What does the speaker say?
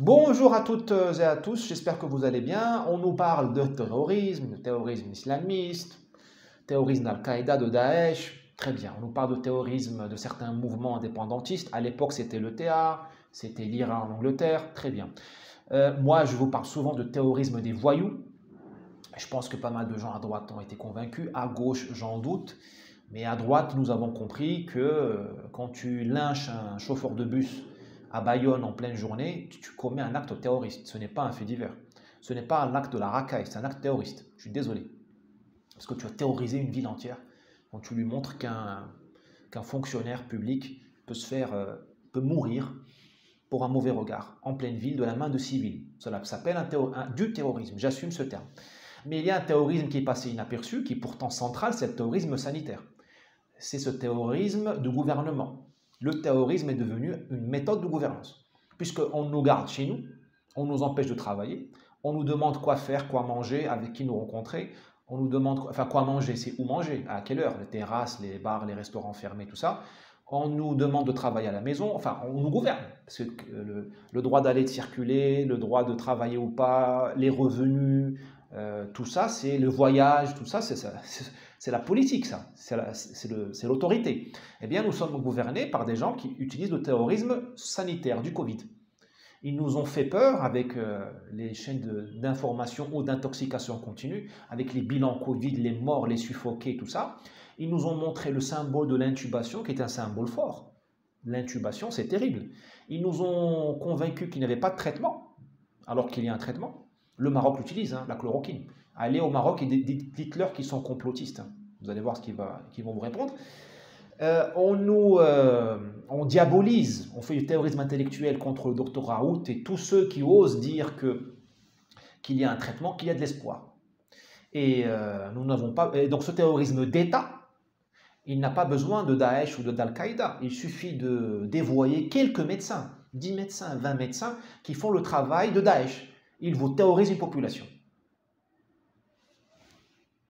Bonjour à toutes et à tous, j'espère que vous allez bien. On nous parle de terrorisme islamiste, terrorisme d'Al-Qaïda, de Daesh. Très bien, on nous parle de terrorisme de certains mouvements indépendantistes. À l'époque, c'était l'ETA, c'était l'Iran en Angleterre. Très bien. Moi, je vous parle souvent de terrorisme des voyous. Je pense que pas mal de gens à droite ont été convaincus. À gauche, j'en doute. Mais à droite, nous avons compris que quand tu lynches un chauffeur de bus à Bayonne en pleine journée, tu commets un acte terroriste. Ce n'est pas un fait divers. Ce n'est pas un acte de la racaille, c'est un acte terroriste. Je suis désolé. Parce que tu as terrorisé une ville entière quand tu lui montres qu'un fonctionnaire public peut mourir pour un mauvais regard en pleine ville de la main de civils. Cela s'appelle du terrorisme. J'assume ce terme. Mais il y a un terrorisme qui est passé inaperçu, qui est pourtant central, c'est le terrorisme sanitaire. C'est ce terrorisme de gouvernement. Le terrorisme est devenu une méthode de gouvernance, puisqu'on nous garde chez nous, on nous empêche de travailler, on nous demande quoi faire, quoi manger, avec qui nous rencontrer, on nous demande, enfin quoi manger, c'est où manger, à quelle heure, les terrasses, les bars, les restaurants fermés, tout ça. On nous demande de travailler à la maison, enfin on nous gouverne, parce que le droit d'aller de circuler, le droit de travailler ou pas, les revenus, tout ça, c'est le voyage, tout ça, c'est la politique, ça, c'est l'autorité. Eh bien, nous sommes gouvernés par des gens qui utilisent le terrorisme sanitaire du Covid. Ils nous ont fait peur avec les chaînes d'information ou d'intoxication continue, avec les bilans Covid, les morts, les suffoqués, tout ça. Ils nous ont montré le symbole de l'intubation, qui est un symbole fort. L'intubation, c'est terrible. Ils nous ont convaincus qu'il n'y avait pas de traitement, alors qu'il y a un traitement. Le Maroc l'utilise, hein, la chloroquine. Allez au Maroc et dites-leur qu'ils sont complotistes. Hein. Vous allez voir ce qu'ils vont vous répondre. On diabolise, on fait du terrorisme intellectuel contre le docteur Raoult et tous ceux qui osent dire qu'il y a un traitement, qu'il y a de l'espoir. Et nous n'avons pas. Et donc ce terrorisme d'État, il n'a pas besoin de Daesh ou d'Al-Qaïda. Il suffit de dévoyer quelques médecins, 10 médecins, 20 médecins, qui font le travail de Daesh. Ils vous terrorisent une population.